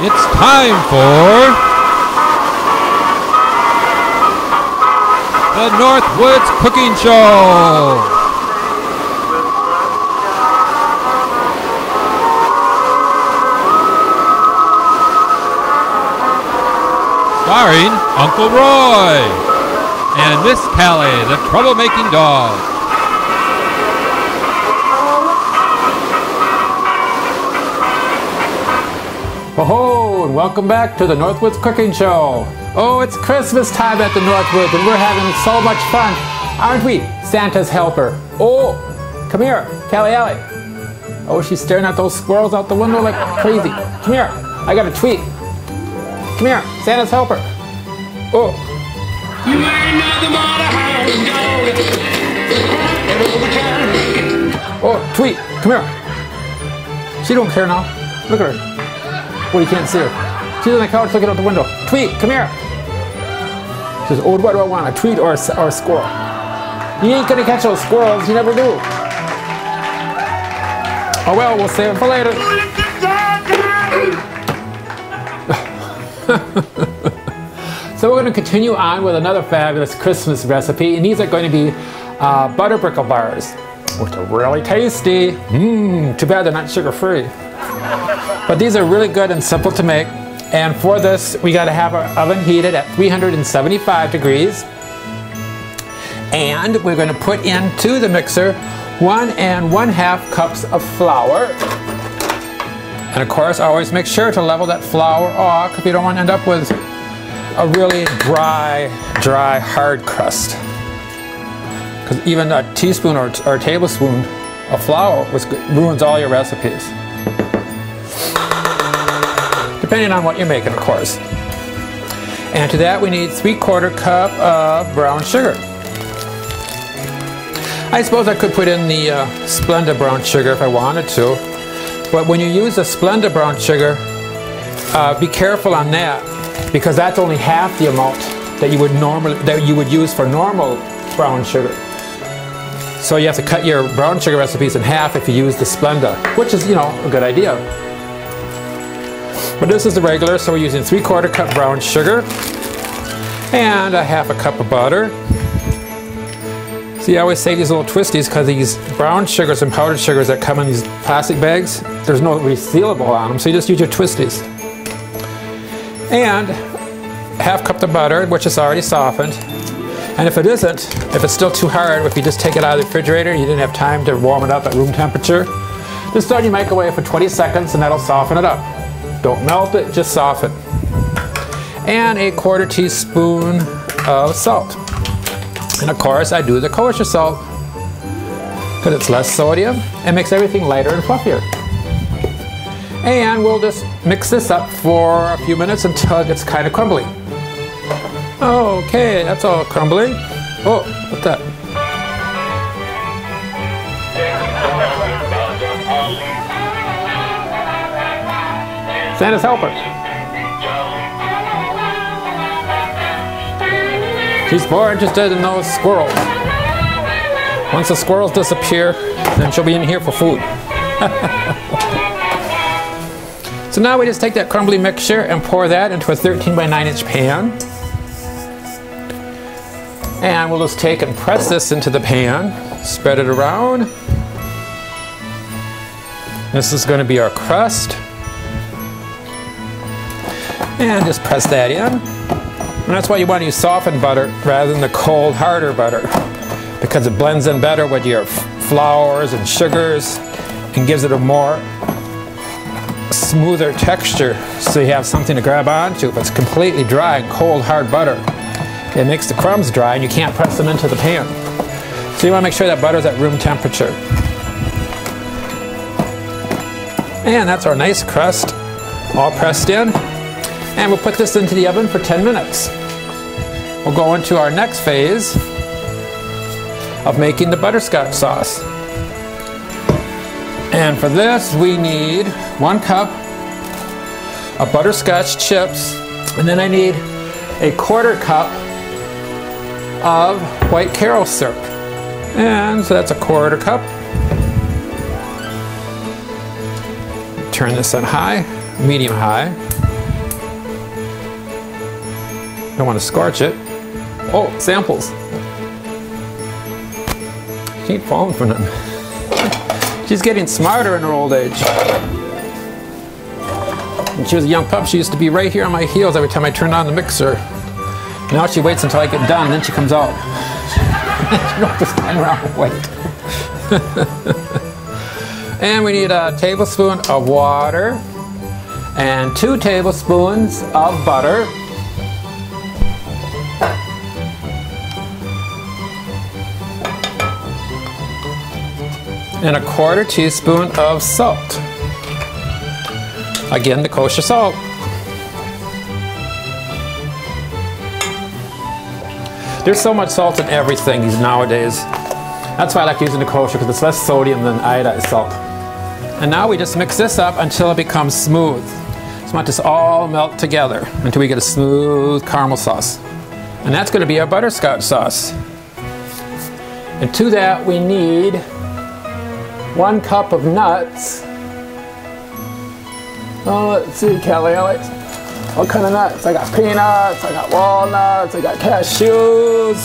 It's time for the Northwoods Cooking Show. Starring Uncle Roy and Miss Callie, the troublemaking dog. Oh, and welcome back to the Northwoods Cooking Show. Oh, it's Christmas time at the Northwoods and we're having so much fun, aren't we? Santa's helper. Oh, come here, Callie Alley. Oh, she's staring at those squirrels out the window like crazy. Come here, I got a tweet. Come here, Santa's helper. Oh. You ain't nothing but a hound dog. Oh, tweet, come here. She don't care now. Look at her. Well, you can't see her. She's on the couch looking out the window. Tweet, come here. She says, oh, what do I want, a tweet or a squirrel? You ain't gonna catch those squirrels, you never do. Oh well, we'll save it for later. So we're gonna continue on with another fabulous Christmas recipe, and these are going to be butter brickle bars, which are really tasty. Too bad they're not sugar-free. But these are really good and simple to make. And for this, we gotta have our oven heated at 375 degrees. And we're gonna put into the mixer 1 1/2 cups of flour. And of course, always make sure to level that flour off if you don't want to end up with a really dry, hard crust. Because even a teaspoon or a tablespoon of flour ruins all your recipes. Depending on what you're making, of course. And to that we need 3/4 cup of brown sugar. I suppose I could put in the Splenda brown sugar if I wanted to, but when you use the Splenda brown sugar, be careful on that, because that's only half the amount that you would use for normal brown sugar. So you have to cut your brown sugar recipes in half if you use the Splenda, which is, you know, a good idea. But this is the regular, so we're using 3/4 cup brown sugar and a 1/2 cup of butter. See, I always save these little twisties because these brown sugars and powdered sugars that come in these plastic bags, there's no resealable on them, so you just use your twisties. And 1/2 cup of butter, which is already softened. And if it isn't, if it's still too hard, if you just take it out of the refrigerator and you didn't have time to warm it up at room temperature, just throw it in your microwave for 20 seconds and that'll soften it up. Don't melt it, just soften. And a 1/4 teaspoon of salt. And of course, I do the kosher salt because it's less sodium and makes everything lighter and fluffier. And we'll just mix this up for a few minutes until it gets kind of crumbly. Okay, that's all crumbly. Oh, what's that? Santa's helper. She's more interested in those squirrels. Once the squirrels disappear, then she'll be in here for food. So now we just take that crumbly mixture and pour that into a 13 by 9 inch pan. And we'll just take and press this into the pan, spread it around. This is going to be our crust. And just press that in. And that's why you want to use softened butter rather than the cold, harder butter, because it blends in better with your flours and sugars and gives it a more smoother texture, so you have something to grab onto. If it's completely dry and cold, hard butter, it makes the crumbs dry and you can't press them into the pan. So you want to make sure that butter's at room temperature. And that's our nice crust, all pressed in. And we'll put this into the oven for 10 minutes. We'll go into our next phase of making the butterscotch sauce. And for this, we need 1 cup of butterscotch chips, and then I need a 1/4 cup of white Karo syrup. And so that's a 1/4 cup. Turn this on high, medium high. Don't want to scorch it. Oh, samples. She ain't falling for nothing. She's getting smarter in her old age. When she was a young pup, she used to be right here on my heels every time I turned on the mixer. Now she waits until I get done, then she comes out. She don't just stand around and wait. And we need a tablespoon of water and 2 tablespoons of butter. And a 1/4 teaspoon of salt. Again, the kosher salt. There's so much salt in everything these nowadays. That's why I like using the kosher, because it's less sodium than iodized salt. And now we just mix this up until it becomes smooth. Just want this all melt together until we get a smooth caramel sauce. And that's going to be our butterscotch sauce. And to that we need 1 cup of nuts. Oh, let's see, Kelly, what kind of nuts? I got peanuts, I got walnuts, I got cashews.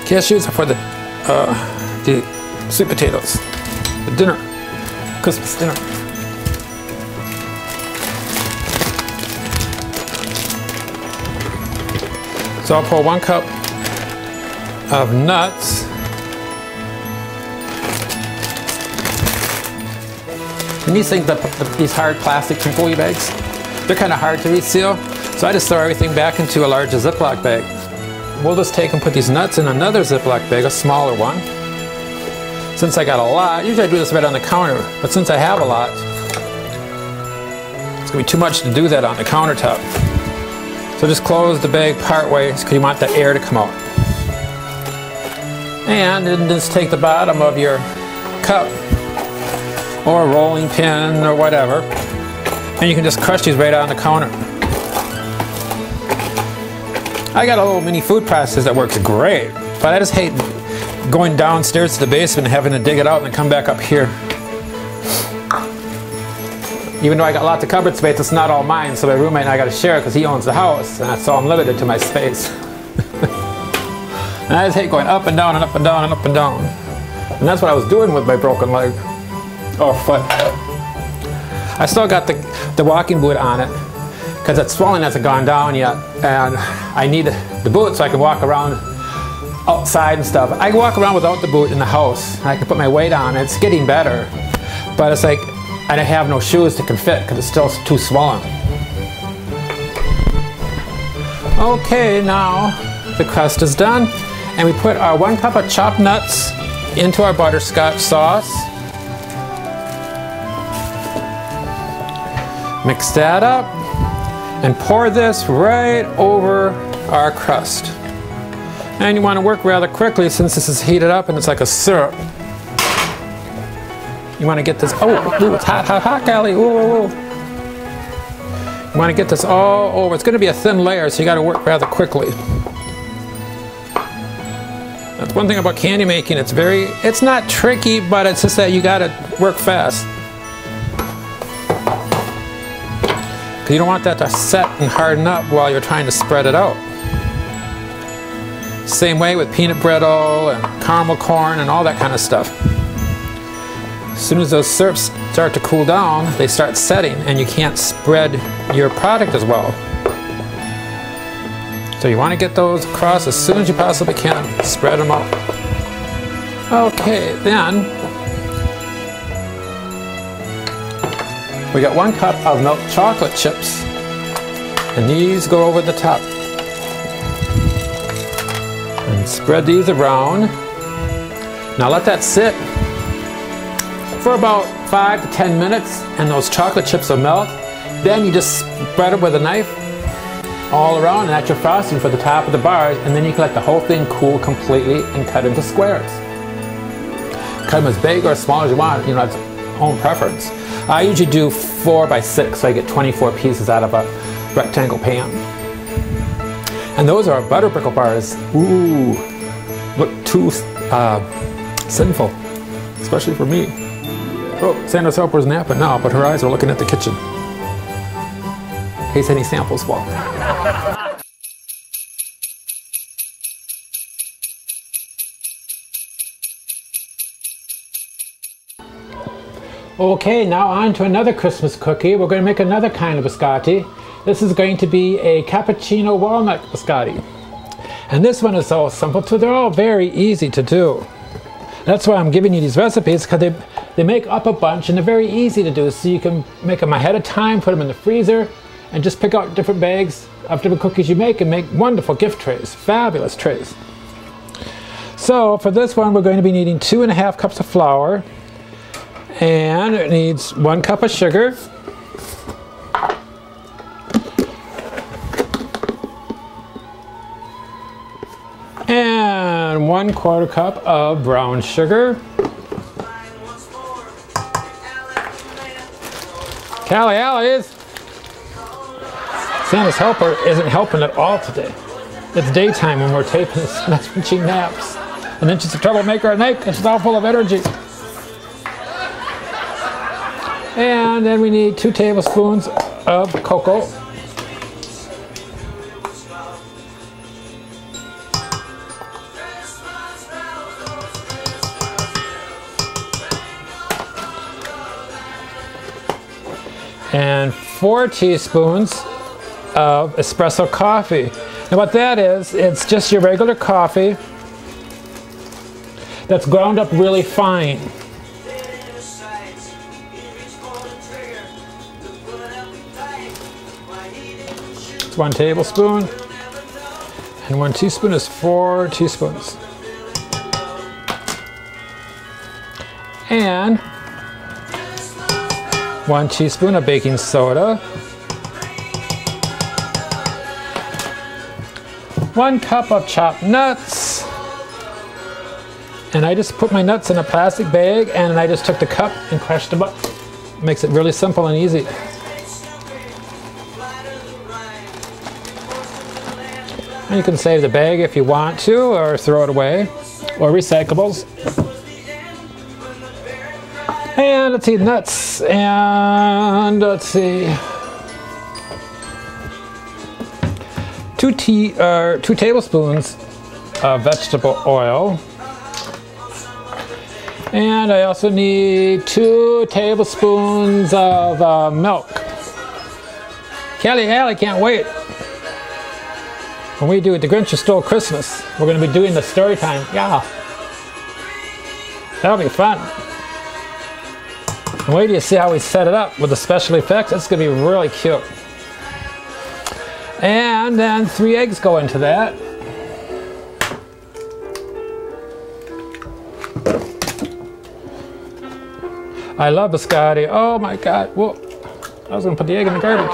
Cashews are for the sweet potatoes, the dinner, Christmas dinner. So I'll pour 1 cup of nuts. And these things, these hard plastic sinfully bags, they're kind of hard to reseal. So I just throw everything back into a larger Ziploc bag. We'll just take and put these nuts in another Ziploc bag, a smaller one. Since I got a lot, usually I do this right on the counter, but since I have a lot, it's gonna be too much to do that on the countertop. So just close the bag part ways because you want the air to come out. And then just take the bottom of your cup or a rolling pin or whatever, and you can just crush these right on the counter. I got a little mini food processor that works great, but I just hate going downstairs to the basement and having to dig it out and then come back up here. Even though I got lots of cupboard space, it's not all mine, so my roommate and I got to share it because he owns the house, and so I'm limited to my space. And I just hate going up and down and up and down and up and down. And that's what I was doing with my broken leg. Or foot. I still got the walking boot on it because that swelling hasn't gone down yet, and I need the boot so I can walk around outside and stuff. I can walk around without the boot in the house, and I can put my weight on it. It's getting better, but it's like I don't have no shoes that can fit because it's still too swollen. Okay, now the crust is done, and we put our 1 cup of chopped nuts into our butterscotch sauce. Mix that up and pour this right over our crust. And you want to work rather quickly since this is heated up and it's like a syrup. You want to get this, ooh, it's hot, hot, hot, Callie, ooh. You want to get this all over. It's going to be a thin layer, so you got to work rather quickly. That's one thing about candy making. It's not tricky, but it's just that you got to work fast. You don't want that to set and harden up while you're trying to spread it out. Same way with peanut brittle and caramel corn and all that kind of stuff. As soon as those syrups start to cool down, they start setting and you can't spread your product as well. So you want to get those across as soon as you possibly can. Spread them out. Okay, then we got 1 cup of milk chocolate chips, and these go over the top. And spread these around. Now let that sit for about 5 to 10 minutes, and those chocolate chips will melt. Then you just spread it with a knife all around, and that's your frosting for the top of the bars, and then you can let the whole thing cool completely and cut into squares. Cut them as big or as small as you want, you know, it's own preference. I usually do 4 by 6, so I get 24 pieces out of a rectangle pan. And those are butter brickle bars. Ooh, look too sinful, especially for me. Oh, Sandra's helper's napping now, but her eyes are looking at the kitchen. in case any samples fall. Okay, now on to another Christmas cookie. We're going to make another kind of biscotti. This is going to be a cappuccino walnut biscotti. And this one is so simple too. They're all very easy to do. That's why I'm giving you these recipes, because they make up a bunch and they're very easy to do. So you can make them ahead of time, put them in the freezer, and just pick out different bags of different cookies you make and make wonderful gift trays, fabulous trays. So for this one, we're going to be needing 2.5 cups of flour. And it needs 1 cup of sugar, and 1/4 cup of brown sugar. Callie, Santa's helper isn't helping at all today. It's daytime when we're taping this, and that's when she naps. And then she's a troublemaker at night, and she's all full of energy. And then we need 2 tablespoons of cocoa. And 4 teaspoons of espresso coffee. And what that is, it's just your regular coffee that's ground up really fine. It's 1 tablespoon, and 1 teaspoon is 4 teaspoons. And 1 teaspoon of baking soda, 1 cup of chopped nuts, and I just put my nuts in a plastic bag, and I just took the cup and crushed them up. Makes it really simple and easy. And you can save the bag if you want to, or throw it away, or recyclables. And let's see, nuts, and let's see, 2 tablespoons of vegetable oil. And I also need 2 tablespoons of milk. Callie can't wait. When we do The Grinch Who Stole Christmas, we're going to be doing the story time. Yeah. That'll be fun. And wait till you see how we set it up with the special effects. It's going to be really cute. And then 3 eggs go into that. I love biscotti. Oh my God. Whoa. I was going to put the egg in the garbage.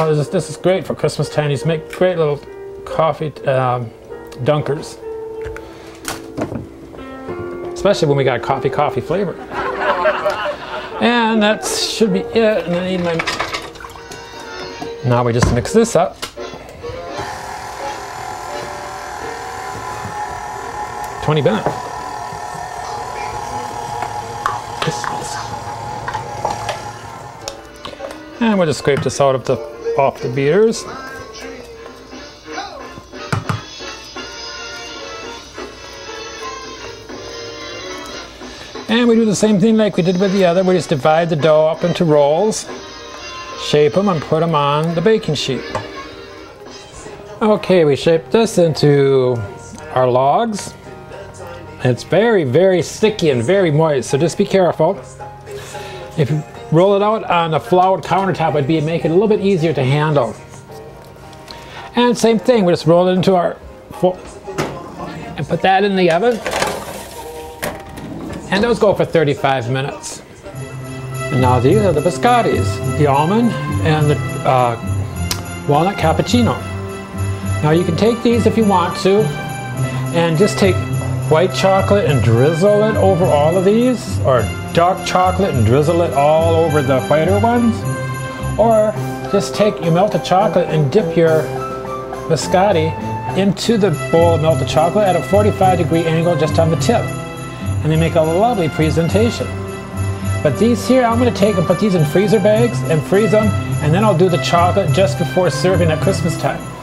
Oh, this is great for Christmas time. These make great little coffee dunkers. Especially when we got coffee flavor. And that should be it. And I need my... Now we just mix this up. 20 minutes. And we'll just scrape this out of off the beaters. And we do the same thing like we did with the other. We just divide the dough up into rolls, shape them, and put them on the baking sheet. Okay, we shape this into our logs. It's very, very sticky and very moist, so just be careful. If you roll it out on a floured countertop, it'd make it a little bit easier to handle. And same thing, we just roll it into our and put that in the oven. And those go for 35 minutes. And now these are the biscottis, the almond and the walnut cappuccino. Now you can take these if you want to, and just take white chocolate and drizzle it over all of these, or dark chocolate and drizzle it all over the whiter ones, or just take your melted chocolate and dip your biscotti into the bowl of melted chocolate at a 45-degree angle just on the tip, and they make a lovely presentation. But these here, I'm going to take and put these in freezer bags and freeze them, and then I'll do the chocolate just before serving at Christmas time.